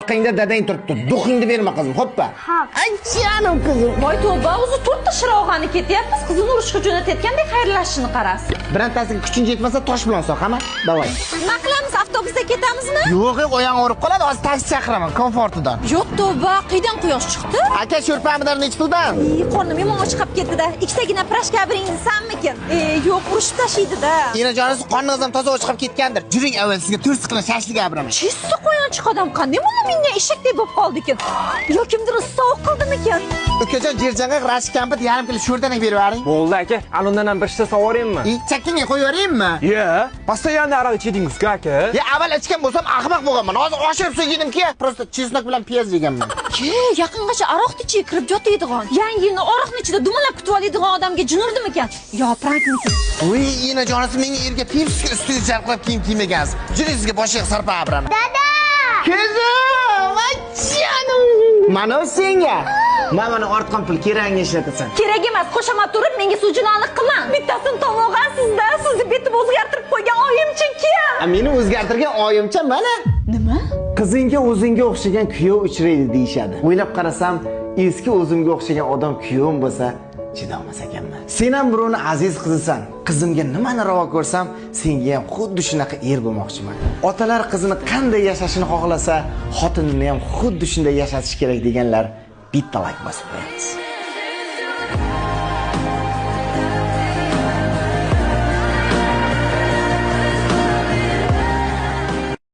Qingda dadang turibdi. Duxingni berma qizim, xo'ppa. Ay, jiyanim qizim. Voy tavba, o'zi to'rtta shirog'ani ketyapmiz. Qizini urishga jo'natayotgandek xayrlashishini qarasiz. Birantasiga kuching yetmasa tosh bilan soq, hamma. Davay. Nima qilamiz? Avtobusda ketamizmi? Yo'q, oyog'im og'rib qoladi. Hozir taksi chaqiraman, komfortidan. Yo'q tavba, qaydan quyosh chiqdi? Aka, sho'rpamidan nechi puldan? Qornim yomon chiqib ketdi-da. Ikkitagina prashka biringizni sanmikin? Yo'q, urishib tashlaydi-da. Inajonisi qorningiz ham toza chiqib ketgandir. Juring avval sizga 4 siqilin shashlik gapiraman. Chista qo'yanchiq odam qanday mana menga eshakdek bo'lib qoldi ekan? Yo kimdir sovuq qildimikan? Ukajon Jerjanga rashk kampit yarim kilo sho'rdanak berib yuboring. Bo'ldi aka, alundan ham bir shita sovoraymi? Chakkinga qo'yib yuboraymi? Yo, постоянно aroq ichedingiz-ku aka. Ya avval ichgan bo'lsam ahmoq bo'lganman. Hozir oshirib yedim-ki, просто chesnak bilan piyoz yeganman. Yaqingacha aroqni ichiga kirib yotadigan, yangi yilni aroqni ichida dumalab kutib oladigan odamga junurdimikan? Yo, prankmisiz? Voy, inajonisi menga erga pipsiga ustiga jarqlab kiyim kiymagansiz. Juring sizga boshiga sarpa abiraman. Dada! Kızım, açyanım. Mana senga. Mana ortgan pul kerakni ishlatasan. Kerak emas, qo'shaman turib menga sujunonlik qilmang. Bittasini tomog'ansizda, sizni betib o'zgartirib qo'ygan oyimchiki. Meni o'zgartirgan oyimcha mana. Nima? Qizingga o'zingga o'xshagan kuyov uchraydi deyshadi. O'ylab qarasam, eski o'zimga o'xshagan odam kuyovim bo'lsa, chidolmas ekanman. Sen ham birovni aziz qizisan. Qizimga nimani ravo ko'rsam, senga ham xuddi shunaqa er bo'lmoqchiman. Otalar qizini qanday yashashini xohlasa, xotinini ham xuddi shunday yashatish kerak deganlar bitta like bosib qo'yamiz.